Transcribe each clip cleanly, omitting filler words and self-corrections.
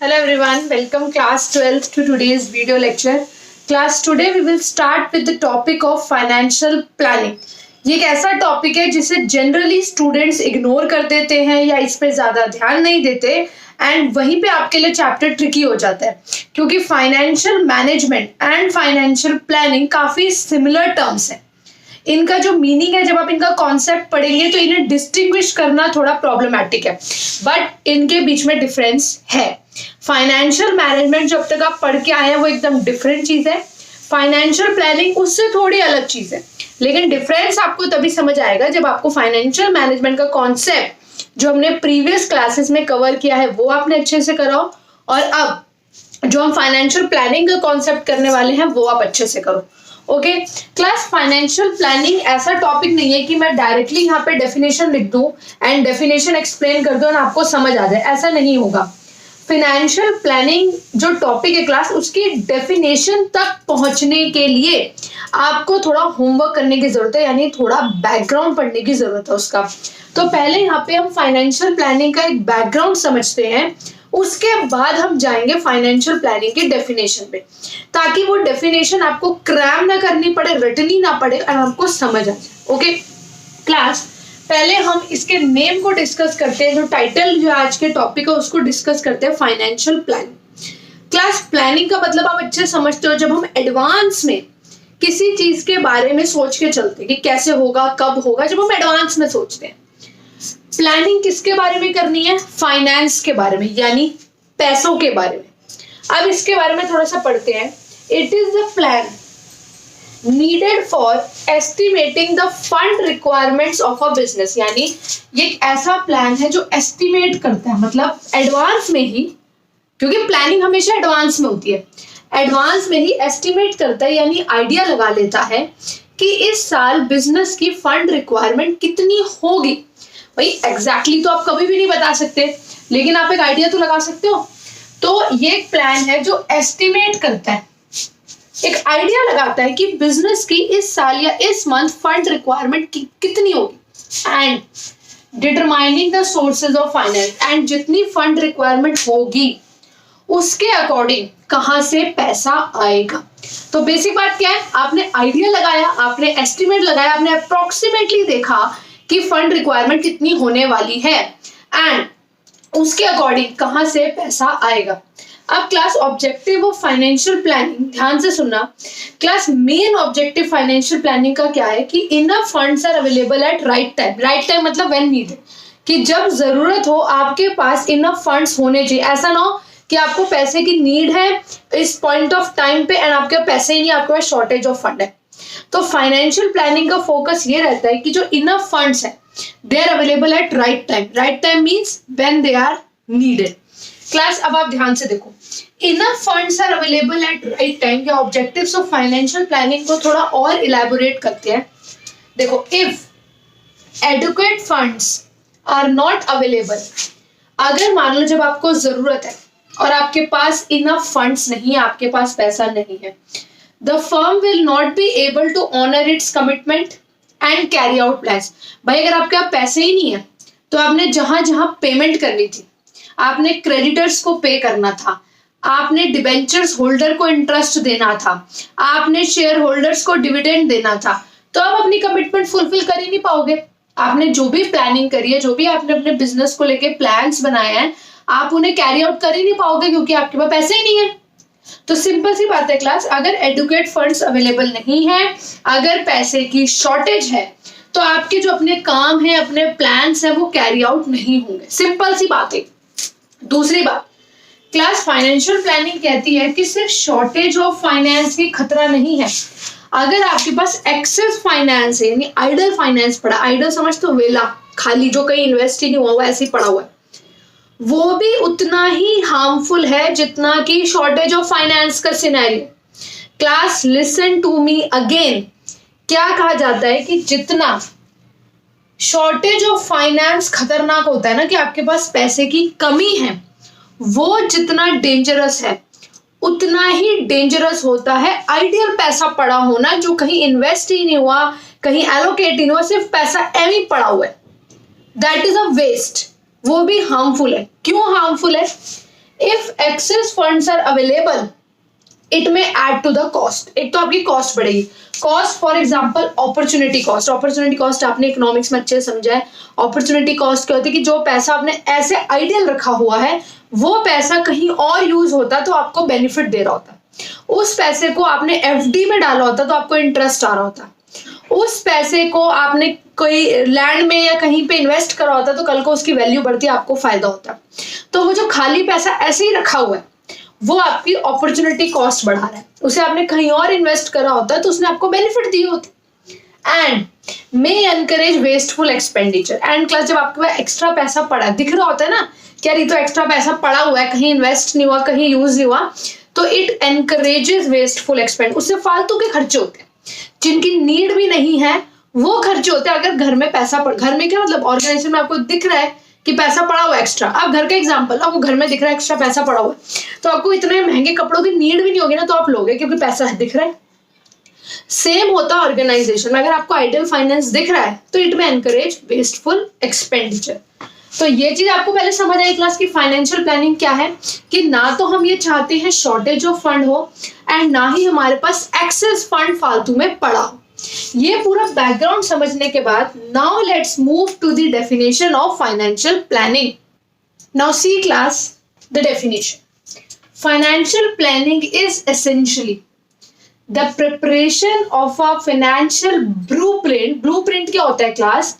Hello everyone, welcome class 12th to today's video lecture. Class today we will start with the topic of financial planning. ये एक ऐसा topic है जिसे generally students ignore कर देते हैं या इस पे ज़्यादा ध्यान नहीं देते एंड वहीं पे आपके लिए चैप्टर ट्रिकी हो जाता है क्योंकि financial management and financial planning काफ़ी सिमिलर टर्म्स हैं. इनका जो मीनिंग है जब आप इनका कॉन्सेप्ट पढ़ेंगे तो इन्हें डिस्टिंग्विश करना थोड़ा प्रॉब्लमैटिक है बट इनके बीच में डिफरेंस है. फाइनेंशियल मैनेजमेंट जब तक आप पढ़ के आए हैं वो एकदम डिफरेंट चीज है. फाइनेंशियल प्लानिंग उससे थोड़ी अलग चीज है लेकिन डिफरेंस आपको तभी समझ आएगा जब आपको फाइनेंशियल मैनेजमेंट का कॉन्सेप्ट जो हमने प्रीवियस क्लासेस में कवर किया है वो आपने अच्छे से कराओ और अब जो हम फाइनेंशियल प्लानिंग का कॉन्सेप्ट करने वाले हैं वो आप अच्छे से करो. ओके क्लास, फाइनेंशियल प्लानिंग ऐसा टॉपिक नहीं है कि मैं डायरेक्टली यहाँ पे डेफिनेशन लिख दूं एंड डेफिनेशन एक्सप्लेन कर दूं और आपको समझ आ जाए, ऐसा नहीं होगा. फाइनेंशियल प्लानिंग जो टॉपिक है क्लास उसकी डेफिनेशन तक पहुंचने के लिए आपको थोड़ा होमवर्क करने की जरूरत है, यानी थोड़ा बैकग्राउंड पढ़ने की जरूरत है उसका. तो पहले यहाँ पे हम फाइनेंशियल प्लानिंग का एक बैकग्राउंड समझते हैं, उसके बाद हम जाएंगे फाइनेंशियल प्लानिंग के डेफिनेशन पे ताकि वो डेफिनेशन आपको क्रैम ना करनी पड़े, रटनी ना पड़े और आपको समझ आ जाए. ओके क्लास, पहले हम इसके नेम को डिस्कस करते हैं. जो टाइटल जो आज के टॉपिक है उसको डिस्कस करते हैं, फाइनेंशियल प्लानिंग. क्लास, प्लानिंग का मतलब आप अच्छे समझते हो जब हम एडवांस में किसी चीज के बारे में सोच के चलते हैं कि कैसे होगा, कब होगा, जब हम एडवांस में सोचते हैं. प्लानिंग किसके बारे में करनी है? फाइनेंस के बारे में, यानी पैसों के बारे में. अब इसके बारे में थोड़ा सा पढ़ते हैं. It is the plan needed for estimating the fund requirements of a business, यानी ये एक ऐसा प्लान है जो एस्टिमेट करता है, मतलब एडवांस में ही, क्योंकि प्लानिंग हमेशा एडवांस में होती है, एडवांस में ही एस्टिमेट करता है यानी आइडिया लगा लेता है कि इस साल बिजनेस की फंड रिक्वायरमेंट कितनी होगी. भाई एग्जैक्टली तो आप कभी भी नहीं बता सकते लेकिन आप एक आइडिया तो लगा सकते हो. तो ये एक प्लान है जो एस्टिमेट करता है, एक आइडिया लगाता है कि बिजनेस की इस साल या इस मंथ फंड रिक्वायरमेंट कितनी होगी and determining the sources of finance, and जितनी फंड रिक्वायरमेंट होगी उसके अकॉर्डिंग कहां से पैसा आएगा. तो बेसिक बात क्या है, आपने आइडिया लगाया, आपने एस्टिमेट लगाया, आपने अप्रोक्सीमेटली देखा कि फंड रिक्वायरमेंट कितनी होने वाली है एंड उसके अकॉर्डिंग कहां से पैसा आएगा. अब class, objective of financial planning, ध्यान से सुनना class. Main objective financial planning का क्या है कि enough funds are available at right time. Right time मतलब व्हेन नीडेड, कि जब जरूरत हो आपके पास इनफ फंड्स होने चाहिए. ऐसा ना हो कि आपको पैसे की नीड है इस पॉइंट ऑफ टाइम पे एंड आपके पैसे ही नहीं, आपके पास शॉर्टेज ऑफ फंड है. तो फाइनेंशियल प्लानिंग का फोकस ये रहता है कि जो इनफ फंड्स है they are available at right time. Right time means when they are needed. Class, अब आप ध्यान से देखो, enough funds are available at right time के ऑब्जेक्टिव्स ऑफ फाइनेंशियल प्लानिंग को थोड़ा और इलैबोरेट करते हैं. देखो, if adequate funds are not available, अगर मान लो जब आपको जरूरत है और आपके पास इनफ फंड्स नहीं है, आपके पास पैसा नहीं है, the firm will not be able to honour its commitment and carry out plans. भाई अगर आपके पास पैसे ही नहीं है तो आपने जहां जहां पेमेंट करनी थी, आपने क्रेडिटर्स को पे करना था, आपने डिबेंचर्स होल्डर को इंटरेस्ट देना था, आपने शेयर होल्डर्स को डिविडेंड देना था, तो आप अपनी कमिटमेंट फुलफिल कर ही नहीं पाओगे. आपने जो भी प्लानिंग करी है, जो भी आपने अपने बिजनेस को लेके प्लान्स बनाए हैं, आप उन्हें कैरी आउट कर ही नहीं पाओगे क्योंकि आपके पास पैसे ही नहीं है. तो सिंपल सी बात है क्लास, अगर एडुकेट फंड्स अवेलेबल नहीं है, अगर पैसे की शॉर्टेज है, तो आपके जो अपने काम है, अपने प्लान्स है, वो कैरी आउट नहीं होंगे. सिंपल सी बात है. दूसरी बात क्लास, फाइनेंशियल प्लानिंग कहती है कि सिर्फ शॉर्टेज ऑफ फाइनेंस की खतरा नहीं है, अगर आपके पास एक्सेस फाइनेंस है यानी आइडल फाइनेंस पड़ा, आइडल समझते हो, वेला, खाली जो कहीं इन्वेस्ट ही नहीं हुआ, ऐसे ही पड़ा हुआ है, वो भी उतना ही हार्मफुल है जितना कि शॉर्टेज ऑफ फाइनेंस का scenario. Class, listen to me again, क्या कहा जाता है कि जितना शॉर्टेज ऑफ फाइनेंस खतरनाक होता है ना, कि आपके पास पैसे की कमी है, वो जितना डेंजरस है उतना ही डेंजरस होता है आइडियल पैसा पड़ा होना जो कहीं इन्वेस्ट ही नहीं हुआ, कहीं एलोकेट ही नहीं हुआ, सिर्फ पैसा एवं पड़ा हुआ है. That is a waste. वो भी हार्मफुल है. क्यों हार्मफुल है? If excess funds are available it may add to the cost. एक तो आपकी कॉस्ट बढ़ेगी, cost for example opportunity cost. Opportunity cost आपने इकोनॉमिक्स में अच्छे से समझा है। अपॉर्चुनिटी कॉस्ट क्या होती है कि जो पैसा आपने ऐसे आइडियल रखा हुआ है वो पैसा कहीं और यूज होता तो आपको बेनिफिट दे रहा होता, उस पैसे को आपने एफडी में डाला होता तो आपको इंटरेस्ट आ रहा होता, उस पैसे को आपने कोई लैंड में या कहीं पे इन्वेस्ट करा होता तो कल को उसकी वैल्यू बढ़ती, आपको फायदा होता। तो वो जो खाली पैसा ऐसे ही रखा हुआ है वो आपकी अपॉर्चुनिटी कॉस्ट बढ़ा रहा है, उसे आपने कहीं और इन्वेस्ट करा होता तो उसने आपको बेनिफिट दिए होते। And may encourage wasteful expenditure. And class जब आपके पास एक्स्ट्रा पैसा पड़ा दिख रहा होता है ना क्या, ये तो एक्स्ट्रा पैसा पड़ा हुआ है, कहीं इन्वेस्ट नहीं हुआ, कहीं यूज नहीं हुआ, तो इट एनकरेजेस वेस्टफुल एक्सपेंड। उससे फालतू के खर्चे होते हैं जिनकी नीड भी नहीं है, वो खर्चे होते हैं। अगर घर में पैसा घर में क्या मतलब ऑर्गेनाइजेशन में आपको दिख रहा है कि पैसा पड़ा हुआ एक्स्ट्रा, अब घर का एग्जांपल, आपको घर में दिख रहा है एक्स्ट्रा पैसा पड़ा हुआ तो आपको इतने महंगे कपड़ों की नीड भी नहीं होगी ना, तो आप लोगे क्योंकि पैसा दिख रहा है। सेम होता है ऑर्गेनाइजेशन में, अगर आपको आइडियल फाइनेंस दिख रहा है तो इट में एनकरेज वेस्टफुल एक्सपेंडिचर। तो ये चीज आपको पहले समझ आई क्लास की फाइनेंशियल प्लानिंग क्या है, कि ना तो हम ये चाहते हैं शॉर्टेज ऑफ फंड हो एंड ना ही हमारे पास एक्सेस फंड फालतू में पड़ा हो। ये पूरा बैकग्राउंड समझने के बाद now let's move to the definition of financial planning. Now see class the definition. Financial planning is essentially the preparation of a financial blueprint. Blueprint क्या होता है क्लास,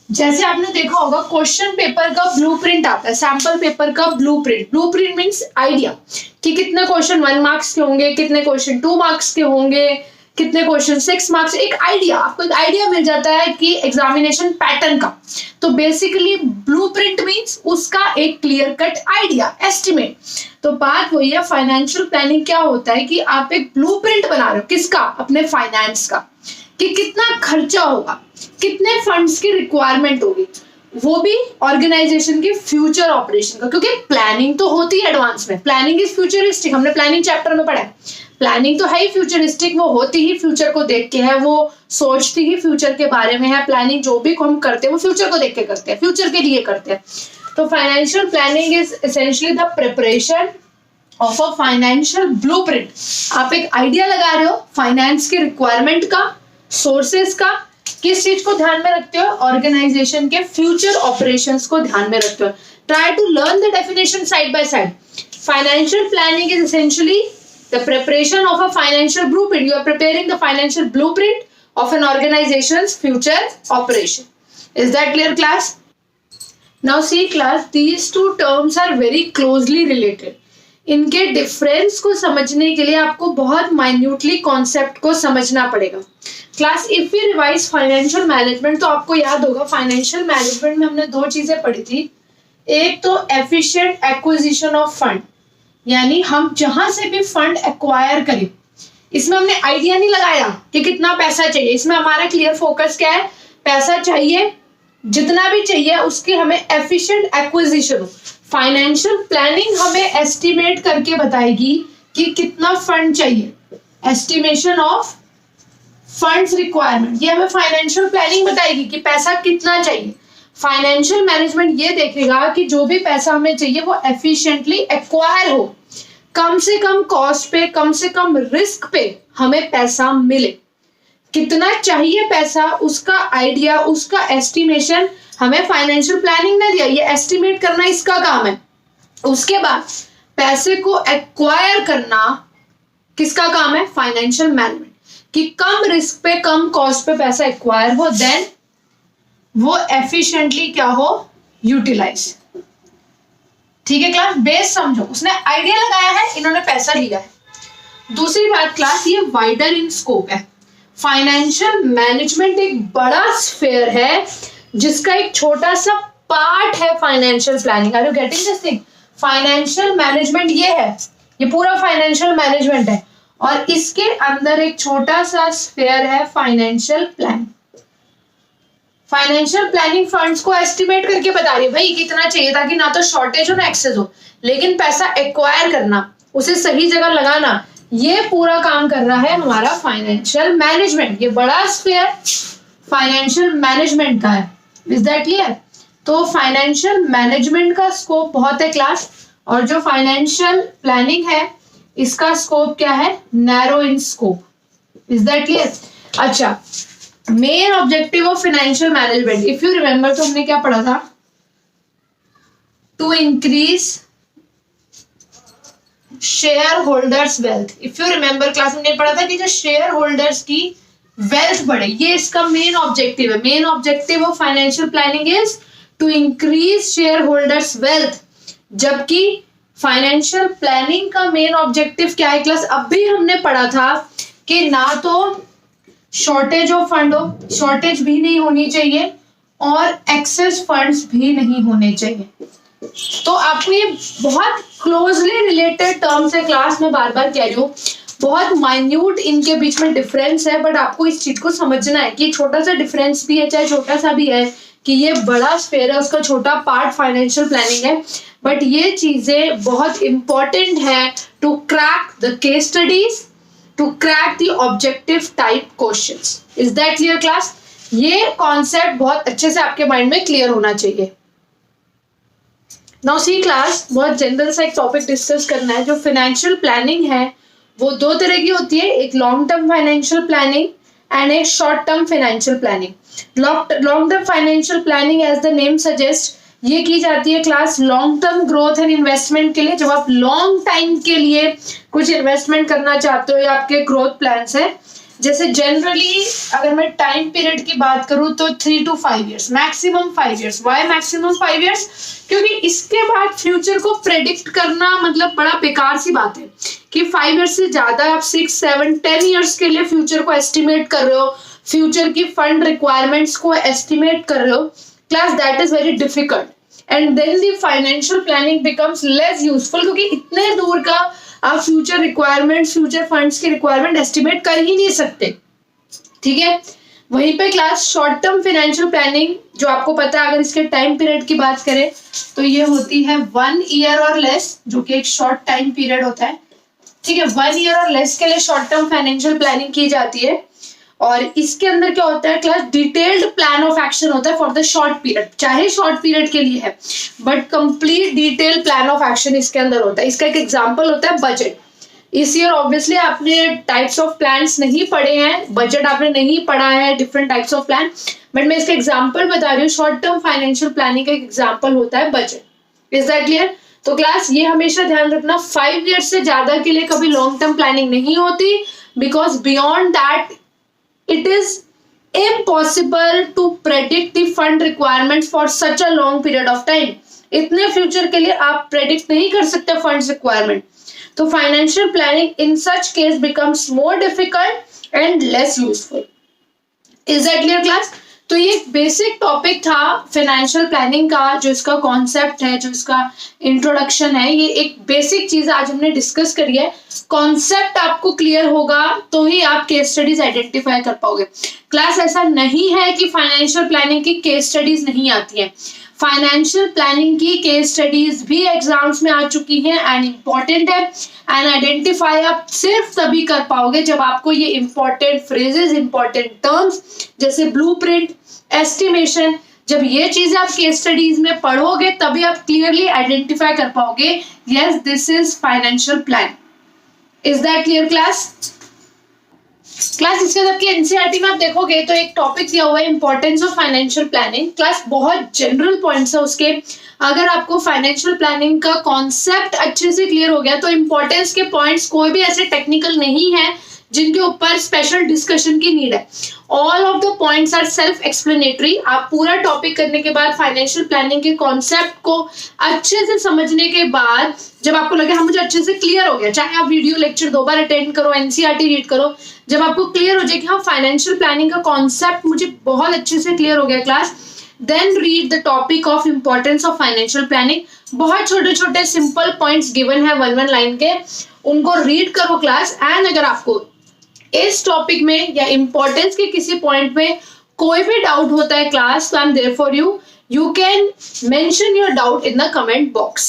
जैसे आपने देखा होगा क्वेश्चन पेपर का ब्लूप्रिंट आता है, सैंपल पेपर का ब्लूप्रिंट। ब्लूप्रिंट मींस आइडिया कि कितने क्वेश्चन 1 मार्क्स के होंगे, कितने क्वेश्चन 2 मार्क्स के होंगे, कितने क्वेश्चन 6 मार्क्स। एक आइडिया, आपको एक आइडिया मिल जाता है कि एग्जामिनेशन पैटर्न का। तो बेसिकली ब्लूप्रिंट मींस उसका एक क्लियर कट आइडिया, एस्टिमेट। तो बात वही है, फाइनेंशियल प्लानिंग क्या होता है कि आप एक ब्लूप्रिंट बना रहे हो, किसका, अपने फाइनेंस का, कि कितना खर्चा होगा, कितने फंड्स की रिक्वायरमेंट होगी, वो भी ऑर्गेनाइजेशन के फ्यूचर ऑपरेशन का। क्योंकि प्लानिंग तो होती है एडवांस में, प्लानिंग इज फ्यूचरिस्टिक, हमने प्लानिंग चैप्टर में पढ़ा है। प्लानिंग तो है ही फ्यूचरिस्टिक, वो होती ही फ्यूचर को देख के है, वो सोचती ही फ्यूचर के बारे में है। प्लानिंग जो भी हम करते हैं वो फ्यूचर को देख के करते हैं, फ्यूचर के लिए करते हैं। तो financial planning is essentially the preparation of a financial blueprint. आप एक आइडिया लगा रहे हो फाइनेंस के रिक्वायरमेंट का, सोर्सेस का, किस चीज को ध्यान में रखते हो, ऑर्गेनाइजेशन के फ्यूचर ऑपरेशंस को ध्यान में रखते हो। Try to learn the definition side by side. Financial planning is essentially the preparation of a financial blueprint. You are preparing the financial blueprint of an organization's future operation. Is that clear, class? Now see class, these two terms are very closely related. इनके difference को समझने के लिए आपको बहुत minutely concept को समझना पड़ेगा। Class if you revise financial management तो आपको याद होगा फाइनेंशियल मैनेजमेंट में हमने 2 चीजें पढ़ी थी। एक तो एफिशिएंट एक्विजिशन ऑफ फंड, यानी हम जहां से भी फंड एक्वायर करें, इसमें हमने आइडिया नहीं लगाया कि कितना पैसा चाहिए, इसमें हमारा क्लियर फोकस क्या है, पैसा चाहिए, जितना भी चाहिए उसकी हमें एफिशिएंट एक्विजिशन हो। फाइनेंशियल प्लानिंग हमें एस्टिमेट करके बताएगी कि कितना फंड चाहिए, एस्टिमेशन ऑफ फंड्स रिक्वायरमेंट, ये हमें फाइनेंशियल प्लानिंग बताएगी कि पैसा कितना चाहिए। फाइनेंशियल मैनेजमेंट ये देखेगा कि जो भी पैसा हमें चाहिए वो एफिशिएंटली एक्वायर हो, कम से कम कॉस्ट पे, कम से कम रिस्क पे हमें पैसा मिले। कितना चाहिए पैसा, उसका आइडिया, उसका एस्टिमेशन हमें फाइनेंशियल प्लानिंग ने दिया, ये एस्टिमेट करना इसका काम है। उसके बाद पैसे को एक्वायर करना किसका काम है, फाइनेंशियल मैनेजमेंट, कि कम रिस्क पे, कम कॉस्ट पे पैसा एक्वायर हो, देन वो एफिशिएंटली क्या हो, यूटिलाइज। ठीक है क्लास, बेस समझो, उसने आइडिया लगाया है, इन्होंने पैसा लिया है। दूसरी बात क्लास, ये वाइडर इन स्कोप है। फाइनेंशियल मैनेजमेंट एक बड़ा स्फेयर है जिसका एक छोटा सा पार्ट है financial planning. Are you getting this thing? Financial management ये है, ये पूरा फाइनेंशियल मैनेजमेंट है और इसके अंदर एक छोटा सा स्फेयर है financial planning. Financial planning funds को एस्टिमेट करके बता रही है भाई कितना चाहिए, ताकि ना तो शॉर्टेज हो ना एक्सेस हो, लेकिन पैसा एक्वायर करना, उसे सही जगह लगाना, ये पूरा काम कर रहा है हमारा फाइनेंशियल मैनेजमेंट। ये बड़ा स्फेयर फाइनेंशियल मैनेजमेंट का है। Is that clear? तो फाइनेंशियल मैनेजमेंट का स्कोप बहुत है क्लास, और जो फाइनेंशियल प्लानिंग है इसका स्कोप क्या है, narrow in scope. Is that clear? अच्छा, main objective of financial management, if you remember तो हमने क्या पढ़ा था, to increase shareholders wealth. If you remember class में पढ़ा था कि जो शेयर होल्डर्स की वेल्थ बढ़े, ये इसका मेन ऑब्जेक्टिव है। Main objective of financial planning is to increase shareholders wealth, जबकि फाइनेंशियल प्लानिंग का मेन ऑब्जेक्टिव क्या है क्लास, अभी हमने पढ़ा था कि ना तो शॉर्टेज ऑफ फंड हो, शॉर्टेज भी नहीं होनी चाहिए, और एक्सेस फंड्स भी नहीं होने चाहिए। तो आपको ये बहुत क्लोजली रिलेटेड टर्म्स है क्लास में, बार बार कह रही हूँ, बहुत माइन्यूट इनके बीच में डिफरेंस है, बट आपको इस चीज को समझना है कि छोटा सा डिफरेंस भी है, चाहे छोटा सा भी है, कि ये बड़ा स्फेयर है, उसका छोटा पार्ट फाइनेंशियल प्लानिंग है, बट ये चीजें बहुत इंपॉर्टेंट है to crack the case studies, to crack the objective type questions. Is that clear class? ये कॉन्सेप्ट बहुत अच्छे से आपके माइंड में क्लियर होना चाहिए। नाउ सी क्लास, बहुत जनरल सा एक टॉपिक डिस्कस करना है। जो फाइनेंशियल प्लानिंग है वो दो तरह की होती है, एक long term financial planning and एक short term financial planning. Long term financial planning as the name suggest, ये की जाती है class long term growth and investment के लिए, जब आप लॉन्ग टाइम के लिए कुछ इन्वेस्टमेंट करना चाहते हो या आपके ग्रोथ प्लान्स है। जैसे जनरली अगर मैं टाइम पीरियड की बात करूं तो 3 to 5 years, maximum 5 years। Why maximum 5 years? क्योंकि इसके बाद फ्यूचर को प्रेडिक्ट करना मतलब बड़ा बेकार सी बात है कि 5 years से ज्यादा आप 6, 7, 10 years के लिए फ्यूचर को एस्टिमेट कर रहे हो, फ्यूचर की फंड रिक्वायरमेंट्स को एस्टिमेट कर रहे हो class, that is very difficult and then the financial planning becomes less useful, क्योंकि इतने दूर का आप फ्यूचर रिक्वायरमेंट, फ्यूचर फंड्स की रिक्वायरमेंट एस्टिमेट कर ही नहीं सकते। ठीक है, वहीं पे class short term financial planning, जो आपको पता है, अगर इसके टाइम पीरियड की बात करें तो ये होती है 1 year और लेस, जो कि एक शॉर्ट टाइम पीरियड होता है। ठीक है, 1 year और लेस के लिए शॉर्ट टर्म फाइनेंशियल प्लानिंग की जाती है, और इसके अंदर क्या होता है class, detailed plan of action होता है फॉर द शॉर्ट पीरियड, चाहे शॉर्ट पीरियड के लिए है, but complete detail plan of action इसके अंदर होता है। इसका एक एग्जांपल होता है बजट। इस ईयर ऑब्वियसली आपने टाइप्स ऑफ प्लान्स नहीं पढ़े हैं, बजट आपने नहीं पढ़ा है, different types of plan, but मैं इसका एग्जांपल बता रही हूँ। शॉर्ट टर्म फाइनेंशियल प्लानिंग का एक एग्जांपल होता है बजट। Is that clear? तो क्लास ये हमेशा ध्यान रखना, 5 years से ज्यादा के लिए कभी लॉन्ग टर्म प्लानिंग नहीं होती, because beyond that it is impossible to predict the fund requirements for such a long period of time. इतने फ्यूचर के लिए आप प्रेडिक्ट नहीं कर सकते फंड्स रिक्वायरमेंट, तो financial planning in such case becomes more difficult and less useful. Is that clear class? तो ये एक बेसिक टॉपिक था फाइनेंशियल प्लानिंग का, जो इसका कॉन्सेप्ट है, जो इसका इंट्रोडक्शन है, ये एक बेसिक चीज आज हमने डिस्कस करी है। कॉन्सेप्ट आपको क्लियर होगा तो ही आप केस स्टडीज आइडेंटिफाई कर पाओगे। क्लास ऐसा नहीं है कि फाइनेंशियल प्लानिंग की केस स्टडीज नहीं आती है, फाइनेंशियल प्लानिंग की केस स्टडीज भी एग्जाम्स में आ चुकी हैं एंड इम्पॉर्टेंट है, एंड आइडेंटिफाई आप सिर्फ तभी कर पाओगे जब आपको ये इंपॉर्टेंट फ्रेजेस, इंपॉर्टेंट टर्म्स जैसे ब्लूप्रिंट, एस्टिमेशन, जब ये चीजें आप केस स्टडीज में पढ़ोगे तभी आप क्लियरली आइडेंटिफाई कर पाओगे, yes this is financial plan. Is that clear class? Class इसके बाद आपकी एनसीईआरटी में आप देखोगे तो एक टॉपिक दिया हुआ है importance of financial planning. Class बहुत जनरल पॉइंट्स है उसके, अगर आपको फाइनेंशियल प्लानिंग का कॉन्सेप्ट अच्छे से क्लियर हो गया तो इंपॉर्टेंस के पॉइंट्स कोई भी ऐसे टेक्निकल नहीं है जिनके ऊपर स्पेशल डिस्कशन की नीड है। All of the points are self explanatory. आप पूरा टॉपिक करने के बाद, फाइनेंशियल प्लानिंग के कॉन्सेप्ट को अच्छे से समझने के बाद, जब आपको लगे हाँ मुझे अच्छे से क्लियर हो गया, चाहे आप वीडियो लेक्चर 2 बार अटेंड करो, एनसीईआरटी रीड करो, जब आपको क्लियर हो जाए कि हाँ फाइनेंशियल प्लानिंग का कॉन्सेप्ट मुझे बहुत अच्छे से क्लियर हो गया class, then read the topic of importance of financial planning. बहुत छोटे छोटे सिंपल पॉइंट्स गिवन है 1 लाइन के, उनको रीड करो क्लास। एंड अगर आपको इस टॉपिक में या इंपॉर्टेंस के किसी पॉइंट में कोई भी डाउट होता है क्लास, तो I am there for you, you can mention your doubt in the comment box.